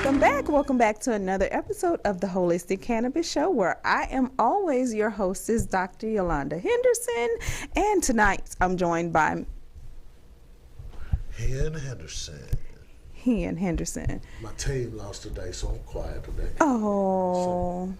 Welcome back to another episode of the Holistic Cannabis Show, where I am always your hostess, Dr. Yolanda Henderson, and tonight I'm joined by Hen Henderson. My team lost today, so I'm quiet today. Oh,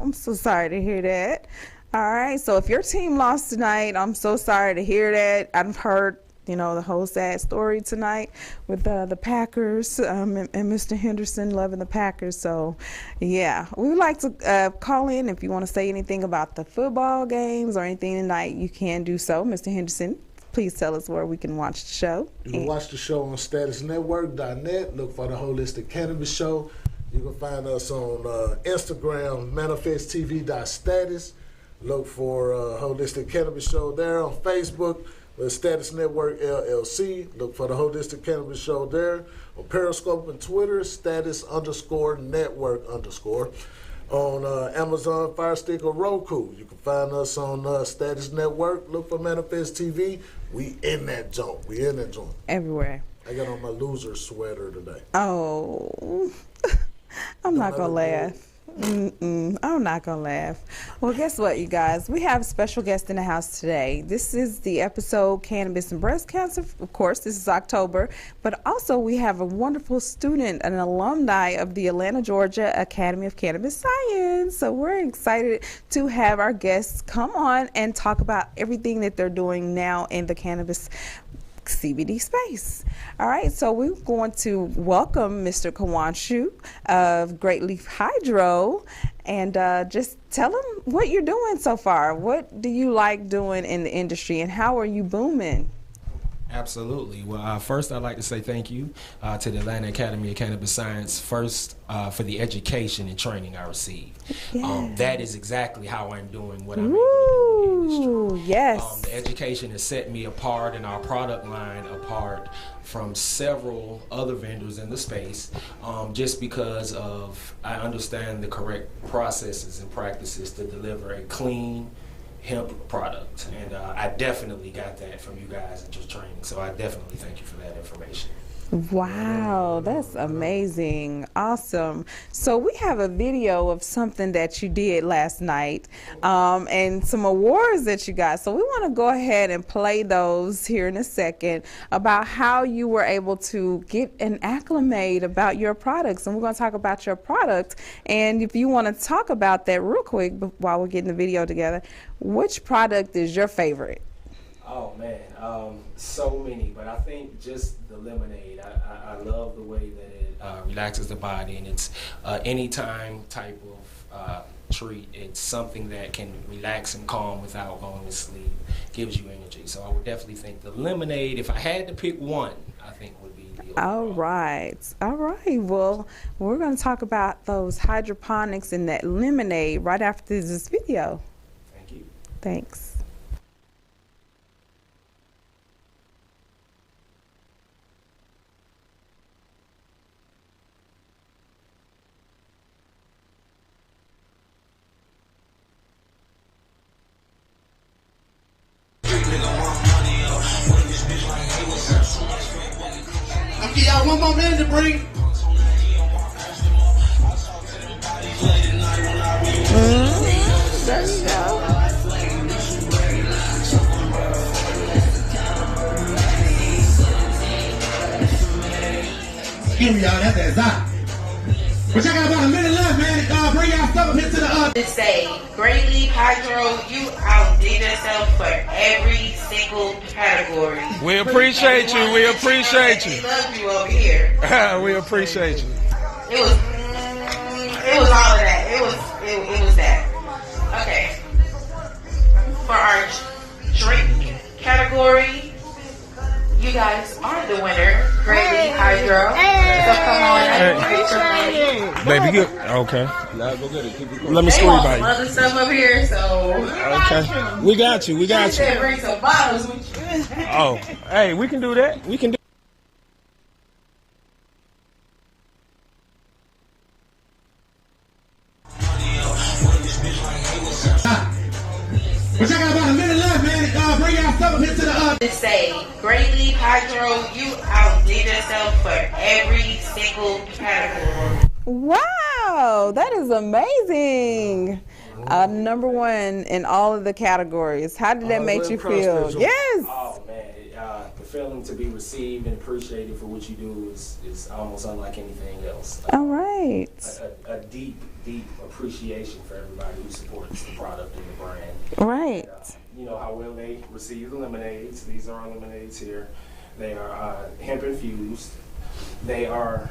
I'm so sorry to hear that. All right, so if your team lost tonight, I'm so sorry to hear that. I've heard the whole sad story tonight with the Packers and Mr. Henderson loving the Packers. So, yeah, we would like to call in if you want to say anything about the football games or anything tonight. You can do so. Mr. Henderson, please tell us where we can watch the show. You can watch the show on statusnetwork.net. Look for the Holistic Cannabis Show. You can find us on Instagram, manifesttv.status. Look for Holistic Cannabis Show there. On Facebook, the Status Network LLC. Look for the Holistic Cannabis Show there. On Periscope and Twitter, status_network_. On Amazon, Fire Stick, or Roku. You can find us on Status Network. Look for Manifest TV. We in that joint. Everywhere. I got on my loser sweater today. Oh, I'm not going to laugh. I'm not going to laugh. Well, guess what, you guys? We have a special guest in the house today. This is the episode Cannabis and Breast Cancer. Of course, this is October. But also, we have a wonderful student, an alumni of the Atlanta, Georgia Academy of Cannabis Science. So we're excited to have our guests come on and talk about everything that they're doing now in the cannabis CBD space. All right, so we're going to welcome Mr. Kawanshu of Great Leaf Hydro, and just tell him what you're doing so far. What do you like doing in the industry, and how are you booming? Absolutely. Well, first I'd like to say thank you to the Atlanta Academy of Cannabis Science, first for the education and training I received. Yeah. That is exactly how I'm doing what I'm able to do in the industry. Yes. The education has set me apart and our product line apart from several other vendors in the space, just because of I understand the correct processes and practices to deliver a clean hemp product, and I definitely got that from you guys at your training, so I definitely thank you for that information. Wow, that's amazing. Awesome. So we have a video of something that you did last night, and some awards that you got. So we want to go ahead and play those here in a second about how you were able to get an acclimate about your products. And we're going to talk about your product. And if you want to talk about that real quick while we're getting the video together, which product is your favorite? Oh man, so many, but I think just the lemonade. I love the way that it relaxes the body, and it's anytime type of treat. It's something that can relax and calm without going to sleep, gives you energy. So I would definitely think the lemonade, if I had to pick one, I think would be the overall. All right. Well, we're going to talk about those hydroponics and that lemonade right after this video. Thank you. Thanks. Okay, y'all, one more minute to bring. There you go. Excuse me, y'all, that's that. But y'all got about a minute left, man. Bring y'all stuff up here to the Say, Great Leaf Hydro, you outdid yourself for every single category. We appreciate you. We appreciate you. We love you over here. We appreciate you. It was all of that. It was that. Okay. For our drink category, you guys are the winner. Great Leaf Hydro. So come on, baby, good. Okay. Let me squeeze by you. Other stuff up here, so okay. We got you. bring some bottles with you. Oh, hey, we can do that. We can do. But y'all got about a minute left, man. Bring y'all stuff up here to the Say, Great Great Leaf Hydro, you outdid yourself for every single category. Wow, that is amazing. Number one in all of the categories. How did that make you feel? Yes. Oh man, the feeling to be received and appreciated for what you do is almost unlike anything else. All right. A deep appreciation for everybody who supports the product and the brand. Right. And, you know how well they receive the lemonades. These are our lemonades here. They are hemp infused. They are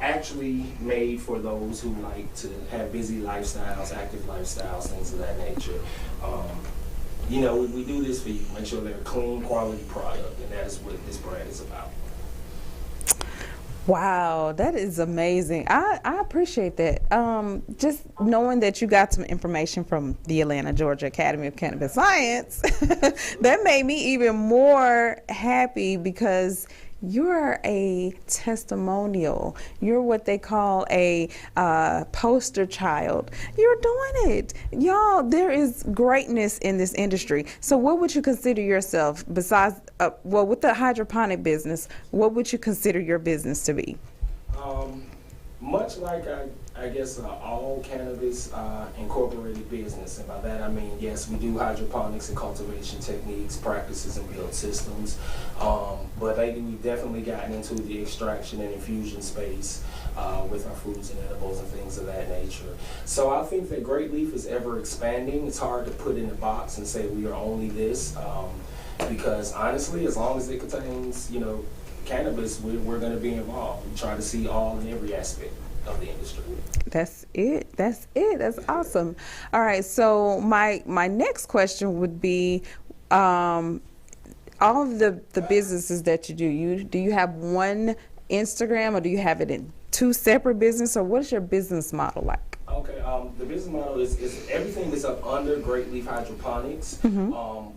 actually made for those who like to have busy lifestyles, active lifestyles, things of that nature. You know, we do this for you. Make sure they're a clean, quality product, and that is what this brand is about. Wow, that is amazing. I appreciate that. Just knowing that you got some information from the Atlanta, Georgia Academy of Cannabis Science, that made me even more happy because you're a testimonial. You're what they call a poster child. You're doing it. Y'all, there is greatness in this industry. So what would you consider yourself besides, with the hydroponic business, what would you consider your business to be? Much like I guess all cannabis incorporated business, and by that I mean, yes, we do hydroponics and cultivation techniques, practices, and build systems, but lately we've definitely gotten into the extraction and infusion space with our foods and edibles and things of that nature. So I think that Great Leaf is ever expanding. It's hard to put in a box and say we are only this, because honestly, as long as it contains, you know, cannabis, we're going to be involved. We try to see all and every aspect of the industry. That's it. That's awesome. All right. So my next question would be, all of the businesses that you do you have one Instagram, or do you have it in two separate businesses, or what is your business model like? Okay, the business model is everything is up under Great Leaf Hydroponics.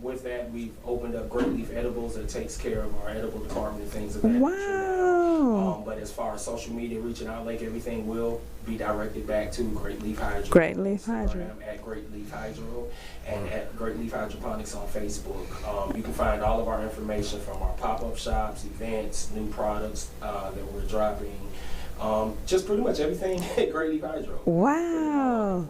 With that, we've opened up Great Leaf Edibles that takes care of our edible department and things of that nature. Wow. But as far as social media reaching out, like everything will be directed back to Great Leaf Hydro. Great Leaf Hydro. At Great Leaf Hydro and at Great Leaf Hydroponics on Facebook. You can find all of our information from our pop-up shops, events, new products that we're dropping. Just pretty much everything at Great Leaf Hydro. Wow.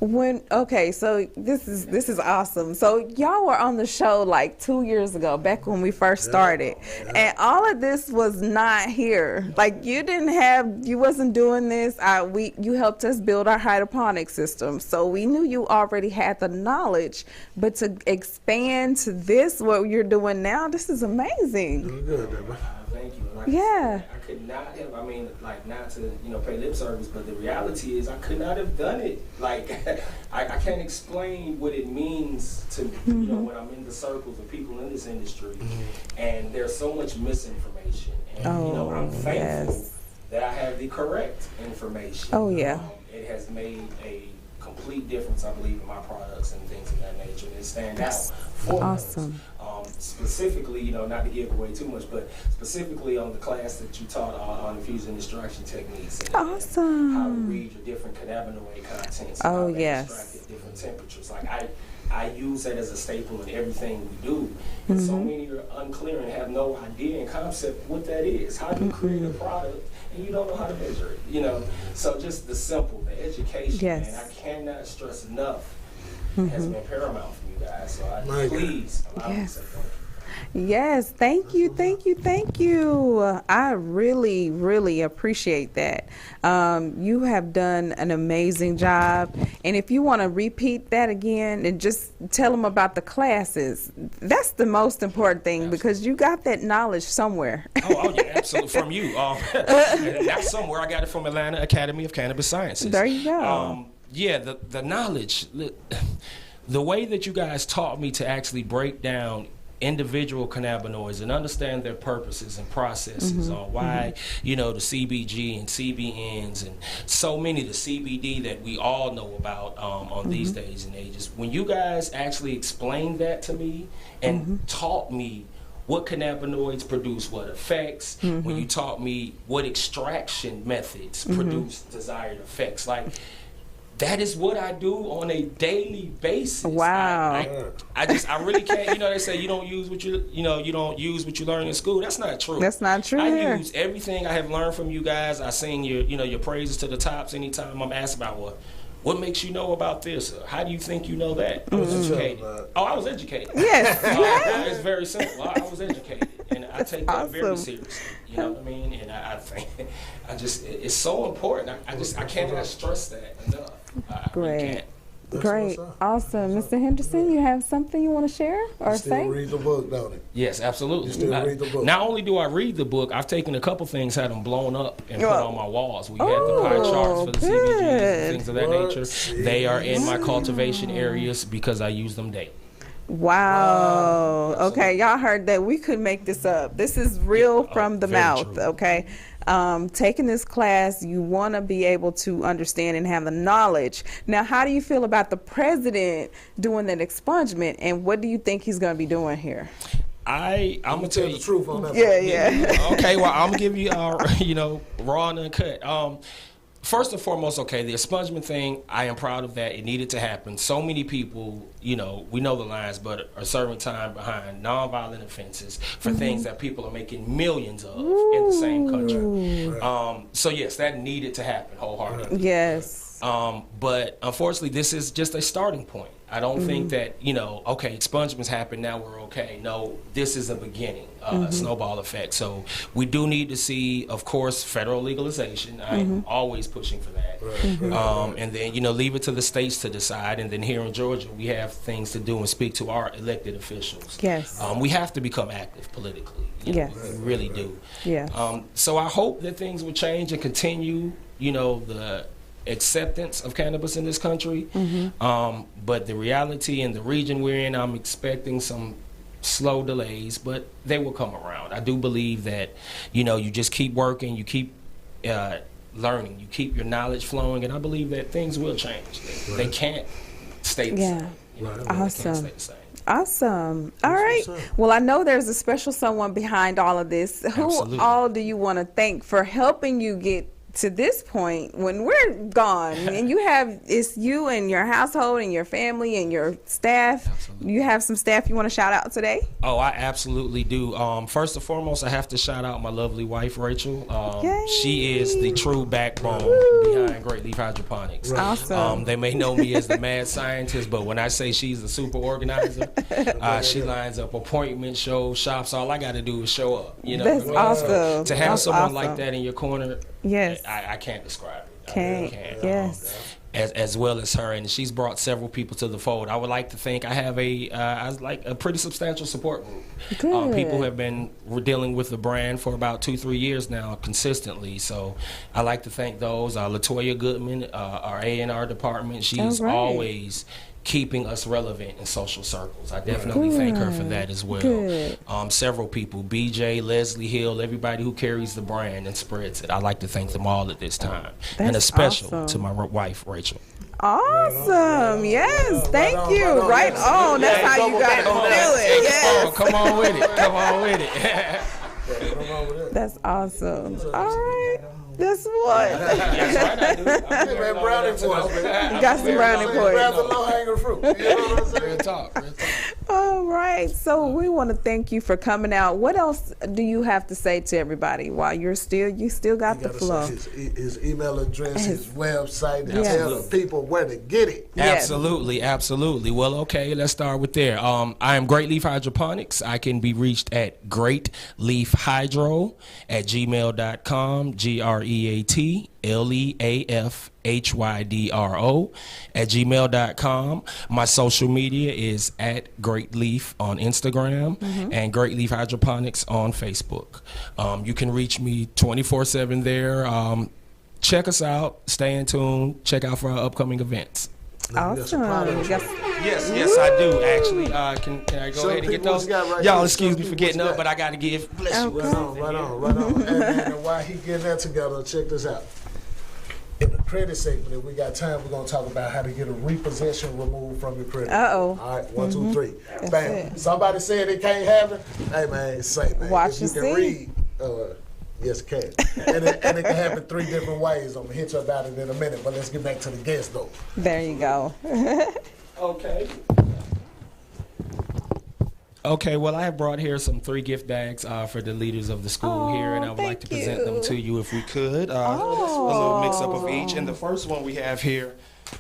So this is awesome. So y'all were on the show like 2 years ago, back when we first started, and all of this was not here. Like you wasn't doing this. You helped us build our hydroponic system, so we knew you already had the knowledge. But to expand to this, what you're doing now, this is amazing. Doing good, Deborah. Thank you. Like Yeah. I could not have, not to, pay lip service, but the reality is I could not have done it. Like, I can't explain what it means to, when I'm in the circles of people in this industry, and there's so much misinformation. And, I'm thankful that I have the correct information. Oh, yeah. It has made a complete difference, I believe, in my products and things of that nature. And it stands out for awesome. Specifically, not to give away too much, but specifically on the class that you taught on infusing extraction techniques and awesome. How to read your different cannabinoid contents. Oh, and how yes. to extract at different temperatures. Like I use that as a staple in everything we do. And so many are unclear and have no idea and concept what that is. How do you create a product and you don't know how to measure it? So just the simple, the education, yes. man, I cannot stress enough, has been paramount for you guys. So please allow me to say that. Yes, thank you. I really, really appreciate that. You have done an amazing job. And if you want to repeat that again and just tell them about the classes, that's the most important thing, because you got that knowledge somewhere. Oh yeah, absolutely. From you. Not somewhere. I got it from Atlanta Academy of Cannabis Sciences. There you go. The knowledge, the way that you guys taught me to actually break down individual cannabinoids and understand their purposes and processes on why, the CBG and CBNs and so many, the CBD that we all know about on these days and ages. When you guys actually explained that to me and taught me what cannabinoids produce what effects, when you taught me what extraction methods produce desired effects, like that is what I do on a daily basis. Wow. I really can't. You know, they say you don't use what you learn in school. That's not true. That's not true. I use everything I have learned from you guys. I sing your praises to the tops anytime I'm asked about what makes you know about this? How do you think you know that? I was educated. I was educated. Yes. It's very simple. I was educated, and I take that very seriously. You know what I mean? And I think it's so important. I cannot stress that enough. Great. Great. Awesome. Mr. Henderson, you have something you want to share or still say? Read the book, don't it? Yes, absolutely. You still read the book. Not only do I read the book, I've taken a couple things, had them blown up and put on my walls. We had the pie charts for the CBGs and things of that nature. They are in my cultivation areas because I use them daily. Wow. Okay, y'all heard that. We could make this up. This is real from the mouth, true. okay? Taking this class, you want to be able to understand and have the knowledge. Now, how do you feel about the president doing that expungement, and what do you think he's going to be doing here? I'm gonna tell you the truth on that. Yeah. Okay, well, I'm gonna give you raw and uncut. First and foremost, okay, the expungement thing, I am proud of that. It needed to happen. So many people, we know the lines, but are serving time behind nonviolent offenses for things that people are making millions of in the same country. So yes, that needed to happen wholeheartedly. Yes. But unfortunately, this is just a starting point. I don't think that, okay, expungements happen, now we're okay. No, this is a beginning, a snowball effect. So we do need to see, of course, federal legalization. I'm always pushing for that. And then, leave it to the states to decide. And then here in Georgia, we have things to do and speak to our elected officials. Yes. We have to become active politically. Yes. We really do. Yeah. So I hope that things will change and continue, the acceptance of cannabis in this country. But the reality in the region we're in, I'm expecting some slow delays, but they will come around. I do believe that, you just keep working, you keep learning, you keep your knowledge flowing, and I believe that things will change. They can't stay the same. Awesome. They can't stay the same. Awesome. All right. Well, I know there's a special someone behind all of this. Absolutely. Who all do you want to thank for helping you get to this point when we're gone? And it's you and your household and your family and your staff. Absolutely. You have some staff you want to shout out today? Oh, I absolutely do. First and foremost, I have to shout out my lovely wife, Rachel. She is the true backbone behind Great Leaf Hydroponics. Awesome. They may know me as the mad scientist, but when I say she's a super organizer, she lines up appointments, shows, shops. All I got to do is show up. That's awesome. To have That's someone awesome. like that in your corner, Yes. I can't describe it. Can't. Yes. As well as her, and she's brought several people to the fold. I would like to think I have a pretty substantial support group. Good. People who have been dealing with the brand for about 2-3 years now consistently. So I like to thank those. Latoya Goodman, our A&R department, she's always keeping us relevant in social circles. I definitely thank her for that as well. Good. Several people, BJ, Leslie Hill, everybody who carries the brand and spreads it. I'd like to thank them all at this time. And a special to my wife, Rachel. Awesome. Yes. Thank you. Right on. That's how you got to do it. Yes. Come on with it. Come on with it. That's awesome. All right. That's what. That's right, I do. Brownie points, man. You got some brownie points. Grab the low-hanging fruit. You know what I'm saying? Real talk. All right. So we want to thank you for coming out. What else do you have to say to everybody while you still got the flow? His email address, his website, and Yes. tell the people where to get it. Yes. Absolutely. Well, okay, let's start with there. I am Great Leaf Hydroponics. I can be reached at greatleafhydro@gmail.com, GreatLeafHydro@gmail.com. My social media is at Great Leaf on Instagram and Great Leaf Hydroponics on Facebook. You can reach me 24/7 there. Check us out. Stay in tune. Check out for our upcoming events. Awesome. Yes, I do actually. Can I go ahead and get those? Y'all excuse me for getting up, but I got to give. Bless you. Right on. And while he getting that together, check this out. In the credit segment, if we got time, we're going to talk about how to get a repossession removed from your credit. Uh-oh. All right, 1, 2, 3. Bam. Somebody said they can't have it. Hey, man, say, man. Watch if you and can see. read, Yes, it can. And it can happen 3 different ways. I'm going to hit you about it in a minute, but let's get back to the guest, though. There you go. Okay. Okay, well, I have brought here some 3 gift bags for the leaders of the school here, and I would like to present them to you if we could. A little mix-up of each. And the first one we have here,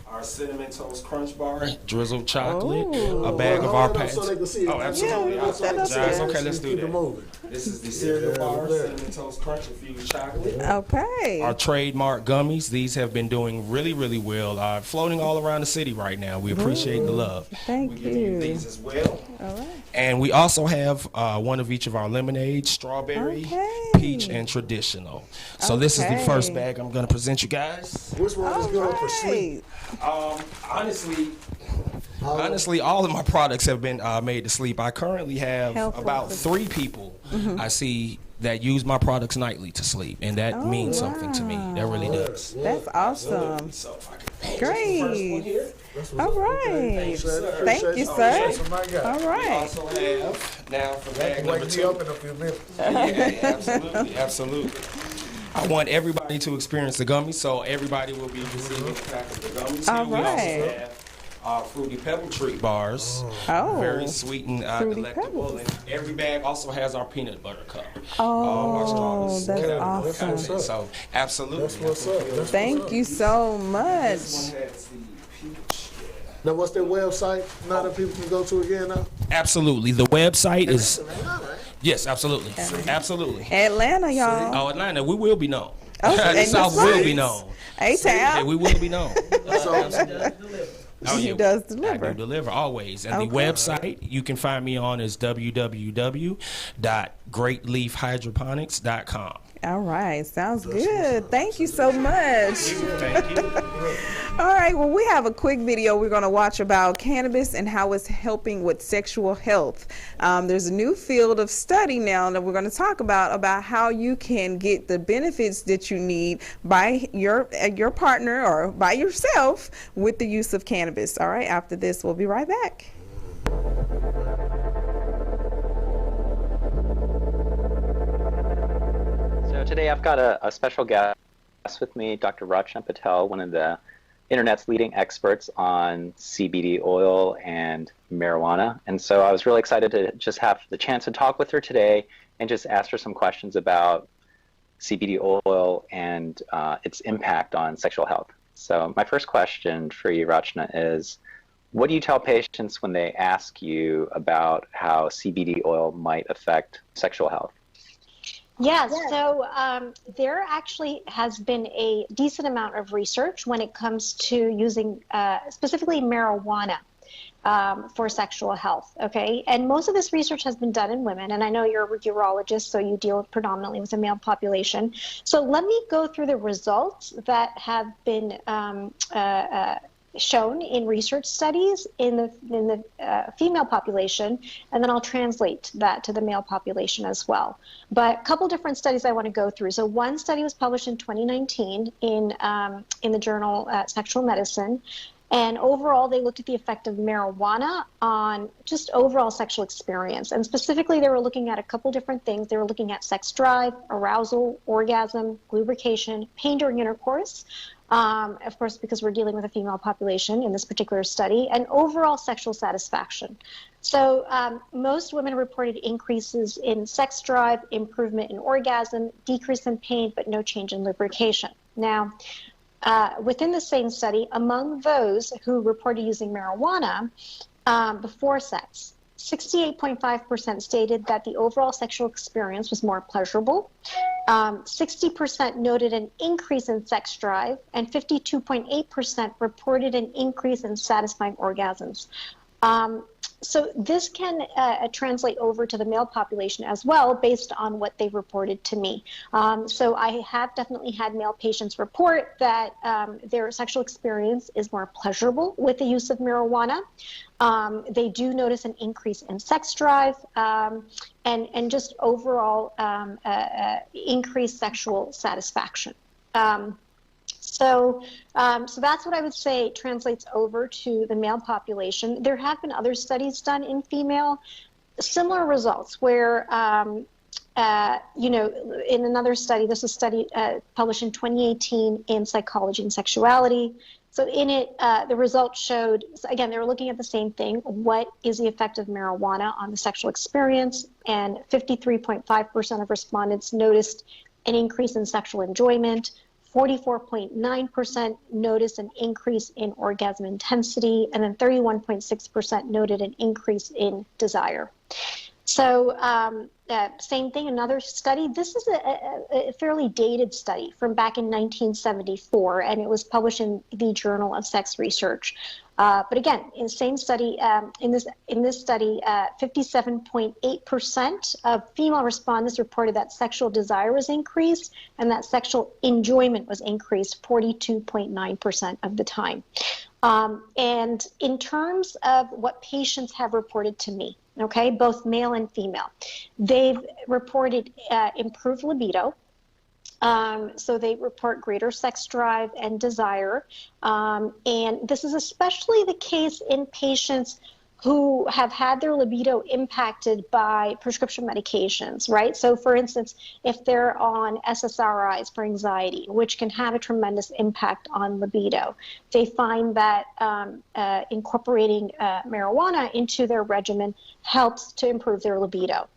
our Cinnamon Toast Crunch Bar, drizzled chocolate, a bag of our pads. So they can see it. Oh, absolutely. Yeah, I apologize. Okay, let's do Keep it that. moving. This is the cereal bar, Cinnamon Toast Crunch infused chocolate. Okay. Our trademark gummies, these have been doing really, really well. Floating all around the city right now. We appreciate the love. Thank we give you you. these as well. All right. And we also have one of each of our lemonades, strawberry, Okay. peach, and traditional. So this is the first Okay. bag I'm going to present you guys. Which one is good for sleep? Honestly, all of my products have been made to sleep. I currently have Health about food. 3 people I see that use my products nightly to sleep, and that means something to me. That really does. That's awesome. So if I could pass Great. the first one here. All right. Appreciate Thank it. you, Oh, sir. that's what I got. All We right. also have, now for bag number Wake me 2. up in a few minutes. Yeah, absolutely, absolutely. I want everybody to experience the gummies, so everybody will be receiving a pack of the gummies. All We right. also have Fruity Pebble Treat bars. Oh. Very sweet and Fruity delectable. Pebbles. And every bag also has our peanut butter cup. Oh, our strawberries, that's caramel awesome. content. So, absolutely. That's what's up. That's what's Thank up. you so This much. one has the peach. Now, what's their website now that people can go to again now? Absolutely. The website is, yes, absolutely. Absolutely. Atlanta, y'all. Oh, Atlanta, we will be known. Oh, The and South that's will right. be known. Yeah, A-Town. we will be known. So, Oh, She yeah. does I deliver. do deliver always. And the Okay. website you can find me on is www.greatleafhydroponics.com. All right. Sounds good. Thank you so much. Thank you. All right. Well, we have a quick video we're going to watch about cannabis and how it's helping with sexual health. There's a new field of study now that we're going to talk about how you can get the benefits that you need by your partner or by yourself with the use of cannabis. All right. After this, we'll be right back. So today I've got a special guest with me, Dr. Rachna Patel, one of the internet's leading experts on CBD oil and marijuana. And so I was really excited to just have the chance to talk with her today and just ask her some questions about CBD oil and its impact on sexual health. So my first question for you, Rachna, is what do you tell patients when they ask you about how CBD oil might affect sexual health? Yes, so there actually has been a decent amount of research when it comes to using specifically marijuana for sexual health, okay? And most of this research has been done in women, and I know you're a urologist, so you deal predominantly with the male population. So let me go through the results that have been shown in research studies in the female population, and then I'll translate that to the male population as well. But a couple different studies I want to go through. So one study was published in 2019 in the journal Sexual Medicine, and overall they looked at the effect of marijuana on just overall sexual experience. And specifically they were looking at a couple different things. They were looking at sex drive, arousal, orgasm, lubrication, pain during intercourse, of course, because we're dealing with a female population in this particular study, and overall sexual satisfaction. So most women reported increases in sex drive, improvement in orgasm, decrease in pain, but no change in lubrication. Now, within the same study, among those who reported using marijuana before sex, 68.5% stated that the overall sexual experience was more pleasurable. 60% noted an increase in sex drive, and 52.8% reported an increase in satisfying orgasms. So this can translate over to the male population as well, based on what they reported to me. So I have definitely had male patients report that their sexual experience is more pleasurable with the use of marijuana. They do notice an increase in sex drive and just overall increased sexual satisfaction. So that's what I would say translates over to the male population. There have been other studies done in female, similar results where in another study, this was a study published in 2018 in Psychology and Sexuality. So in it, the results showed, again, they were looking at the same thing. What is the effect of marijuana on the sexual experience? And 53.5% of respondents noticed an increase in sexual enjoyment. 44.9% noticed an increase in orgasm intensity. And then 31.6% noted an increase in desire. So same thing, another study. This is a fairly dated study from back in 1974, and it was published in the Journal of Sex Research. But again, in the same study, in this study, 57.8% of female respondents reported that sexual desire was increased, and that sexual enjoyment was increased 42.9% of the time. And in terms of what patients have reported to me, okay, both male and female, they've reported improved libido. So they report greater sex drive and desire. And this is especially the case in patients who have had their libido impacted by prescription medications, right? So for instance, if they're on SSRIs for anxiety, which can have a tremendous impact on libido, they find that incorporating marijuana into their regimen helps to improve their libido.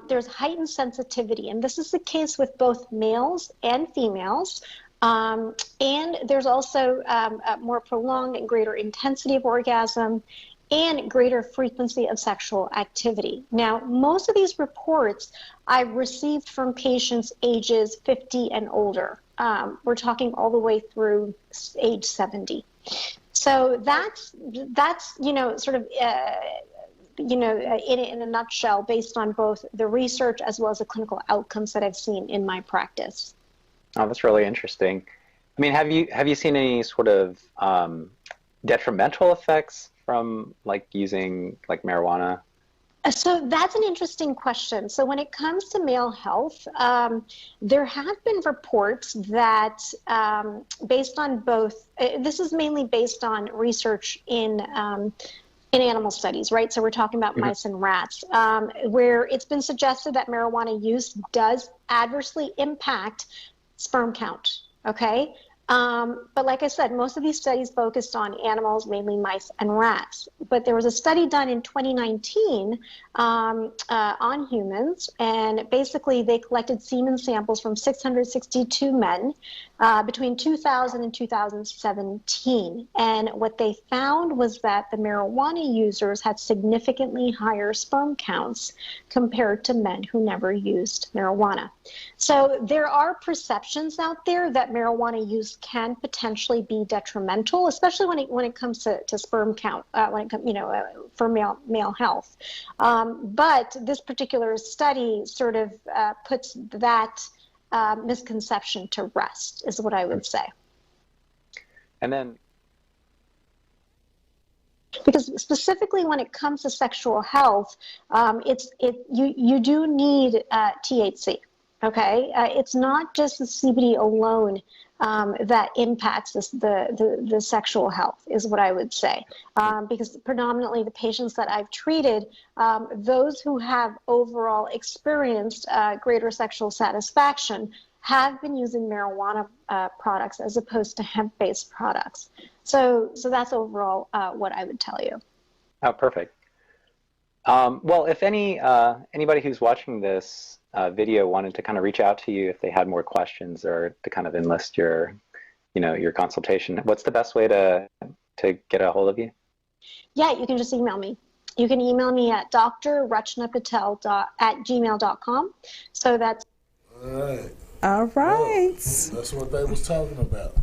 There's heightened sensitivity, and this is the case with both males and females. And there's also a more prolonged and greater intensity of orgasm and greater frequency of sexual activity. Now, most of these reports I've received from patients ages 50 and older. We're talking all the way through age 70. So that's sort of in a nutshell, based on both the research as well as the clinical outcomes that I've seen in my practice. Oh, that's really interesting. I mean, have you seen any sort of detrimental effects from using marijuana? So that's an interesting question. So when it comes to male health, there have been reports that based on both, this is mainly based on research in animal studies, right? So we're talking about mice and rats, where it's been suggested that marijuana use does adversely impact sperm count, okay? But like I said, most of these studies focused on animals, mainly mice and rats. But there was a study done in 2019 on humans, and basically they collected semen samples from 662 men between 2000 and 2017. And what they found was that the marijuana users had significantly higher sperm counts compared to men who never used marijuana. So there are perceptions out there that marijuana use can potentially be detrimental, especially when it comes to sperm count, when it comes, for male health. But this particular study sort of puts that misconception to rest, is what I would say. And then, because specifically when it comes to sexual health, you do need THC. Okay, it's not just the CBD alone that impacts the sexual health, is what I would say. Because predominantly the patients that I've treated, those who have overall experienced greater sexual satisfaction have been using marijuana products as opposed to hemp-based products. So that's overall what I would tell you. Oh, perfect. Well, if anybody who's watching this video wanted to kind of reach out to you if they had more questions or to kind of enlist your consultation, what's the best way to get a hold of you? Yeah, you can just email me. You can email me at drrachnapatel@gmail.com. So that's all right. That's what they was talking about.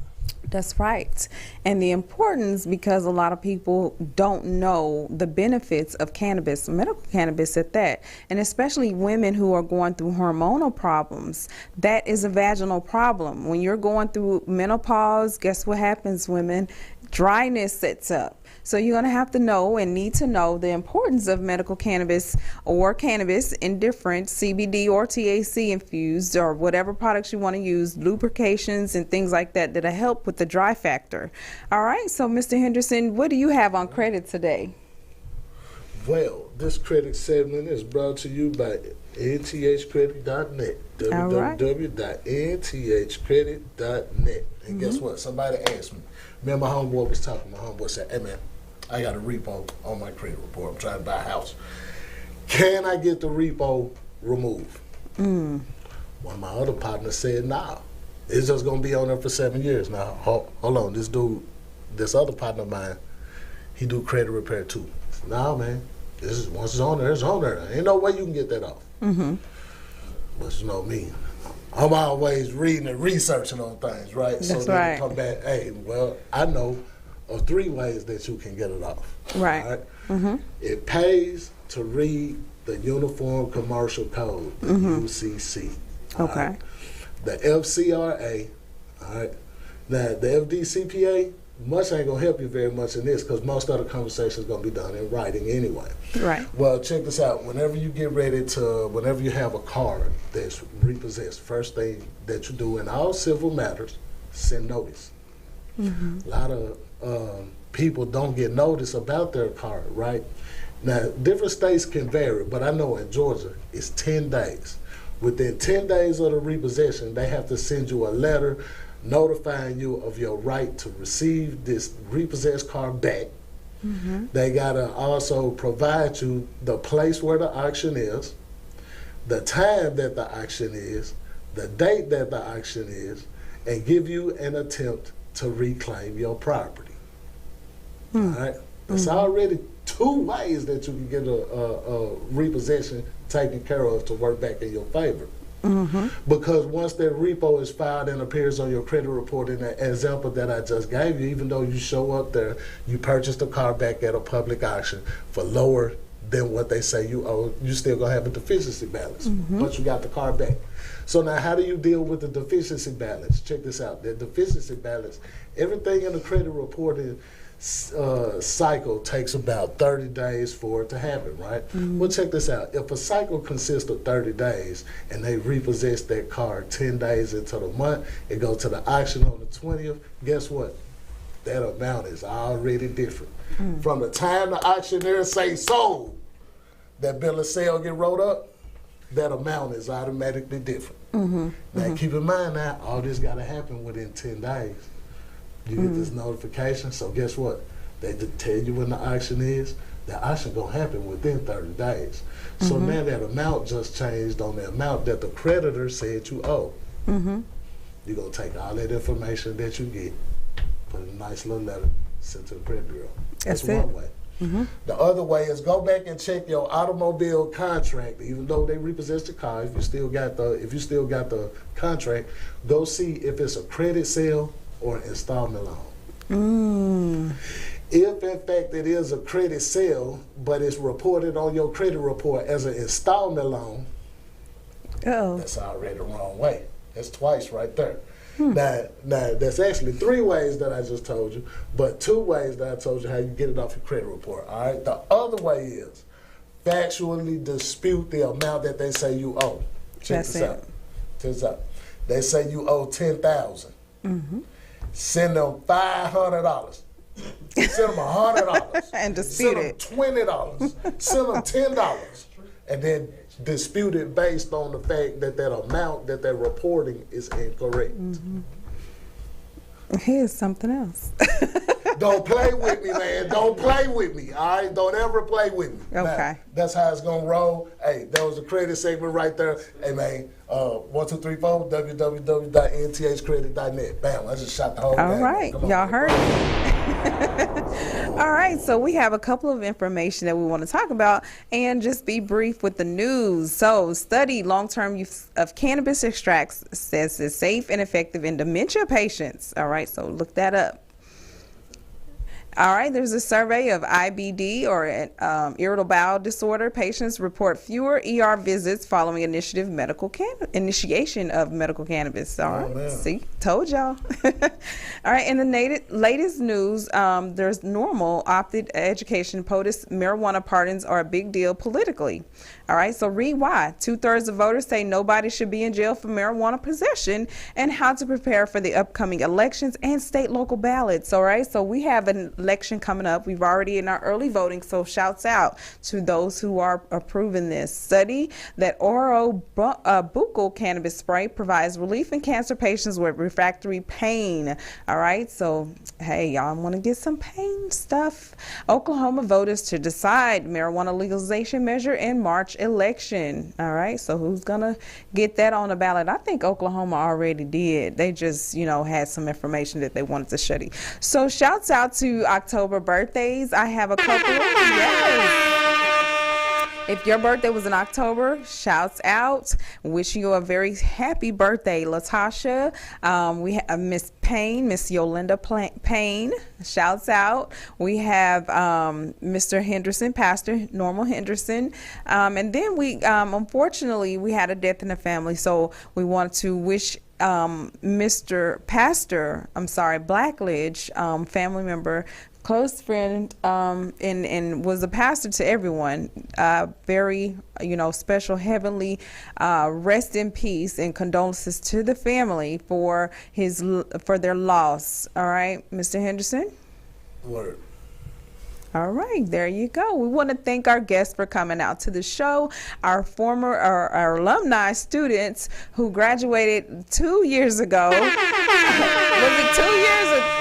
That's right. And the importance, because a lot of people don't know the benefits of cannabis, medical cannabis at that, and especially women who are going through hormonal problems. That is a vaginal problem. When you're going through menopause, guess what happens, women? Dryness sets up. So you're going to have to know and need to know the importance of medical cannabis or cannabis in different CBD or THC infused or whatever products you want to use, lubrications and things like that that'll help with the dry factor. All right, so Mr. Henderson, what do you have on credit today? Well, this credit segment is brought to you by nthcredit.net. All right. www.nthcredit.net. And guess what? Somebody asked me. Me and my homeboy was talking. My homeboy said, hey, man, I got a repo on my credit report. I'm trying to buy a house. Can I get the repo removed? One of my other partners said, nah. It's just going to be on there for 7 years. Now, hold on. This dude, this other partner of mine, he do credit repair too. Nah, man. This is, once it's on there, it's on there. Ain't no way you can get that off. But you know me. I'm always reading and researching on things, right? That's so then right. you come back, hey, well, I know of 3 ways that you can get it off. Right. It pays to read the Uniform Commercial Code, the UCC. Okay. Right? The FCRA, all right? Now, the FDCPA, much ain't gonna help you very much in this because most of the conversation is gonna be done in writing anyway. Right. Well, check this out. Whenever you whenever you have a car that's repossessed, first thing that you do in all civil matters, send notice. A lot of people don't get notice about their car, right? Now, different states can vary, but I know in Georgia, it's 10 days. Within 10 days of the repossession, they have to send you a letter notifying you of your right to receive this repossessed car back. They gotta also provide you the place where the auction is, the time that the auction is, the date that the auction is, and give you an attempt to reclaim your property. All right? There's already 2 ways that you can get a repossession taken care of to work back in your favor. Because once that repo is filed and appears on your credit report in that example that I just gave you, even though you show up there, you purchased the car back at a public auction for lower than what they say you owe, you still gonna have a deficiency balance, but you got the car back. So now how do you deal with the deficiency balance? Check this out. The deficiency balance, everything in the credit reporting cycle takes about 30 days for it to happen, right? Well, check this out. If a cycle consists of 30 days and they repossess that car 10 days into the month, it goes to the auction on the 20th, guess what? That amount is already different. From the time the auctioneer say sold, that bill of sale get wrote up, that amount is automatically different. Now keep in mind now, all this got to happen within 10 days. You get this notification, so guess what? They just tell you when the auction is. The auction gonna happen within 30 days. So now that amount just changed on the amount that the creditor said you owe. You're gonna take all that information that you get, put in a nice little letter, send to the credit bureau. That's one way. The other way is go back and check your automobile contract. Even though they repossessed the car, if you still got the contract, go see if it's a credit sale or an installment loan. If in fact it is a credit sale, but it's reported on your credit report as an installment loan, that's already the wrong way. That's twice right there. Now, that's actually 3 ways that I just told you, but 2 ways that I told you how you get it off your credit report. All right. The other way is factually dispute the amount that they say you owe. Check this out. Check this out. They say you owe $10,000. Send them $500. Send them $100 and dispute it. Send them $20. Send them $10, and then dispute it based on the fact that that amount that they're reporting is incorrect. Here's something else. Don't play with me, man. Don't play with me. All right, don't ever play with me. Okay. Now, that's how it's gonna roll. Hey, that was a credit segment right there. Hey, man. 1, 2, 3, 4. www.nthcredit.net. Bam! I just shot the whole. All right, y'all heard it. All right, so we have a couple of information that we want to talk about, and just be brief with the news. So, study long-term use of cannabis extracts says it's safe and effective in dementia patients. All right, so look that up. All right, there's a survey of IBD or irritable bowel disorder patients report fewer ER visits following initiation of medical cannabis. All right, see, told y'all. All right, in the latest news, there's normal opted education. POTUS marijuana pardons are a big deal politically. All right, so read why. 2/3 of voters say nobody should be in jail for marijuana possession, and how to prepare for the upcoming elections and state local ballots. All right, so we have an election coming up. We've already in our early voting, so shouts out to those who are approving this. Study that oral buccal cannabis spray provides relief in cancer patients with refractory pain. All right, so hey, y'all want to get some pain stuff. Oklahoma voters to decide marijuana legalization measure in March election. All right, so who's gonna get that on the ballot? I think Oklahoma already did. They just, had some information that they wanted to study. So shouts out to October birthdays. I have a couple. Yes. If your birthday was in October, shouts out. Wishing you a very happy birthday, Latasha. We have Miss Payne, Miss Yolinda Payne. Shouts out. We have Mr. Henderson, Pastor Normal Henderson. And then we, unfortunately, we had a death in the family. So we want to wish Mr. Blackledge, family member, close friend, and was a pastor to everyone. Very, special heavenly rest in peace and condolences to the family for their loss. All right, Mr. Henderson. Word. All right, there you go. We want to thank our guests for coming out to the show, our alumni students who graduated 2 years ago. Was it 2 years ago?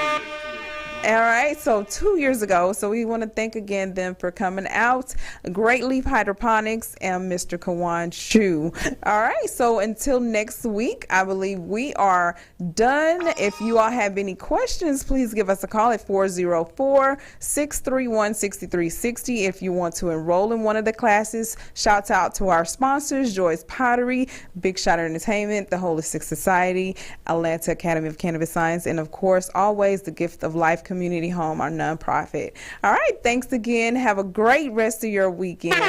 All right, so 2 years ago. So we want to thank again them for coming out. Great Leaf Hydroponics and Mr. Kawan Chu. All right, so until next week, I believe we are done. If you all have any questions, please give us a call at 404-631-6360. If you want to enroll in one of the classes, shouts out to our sponsors, Joy's Pottery, Big Shot Entertainment, the Holistic Society, Atlanta Academy of Cannabis Science, and of course, always the Gift of Life Community Home, our nonprofit. All right, thanks again. Have a great rest of your weekend.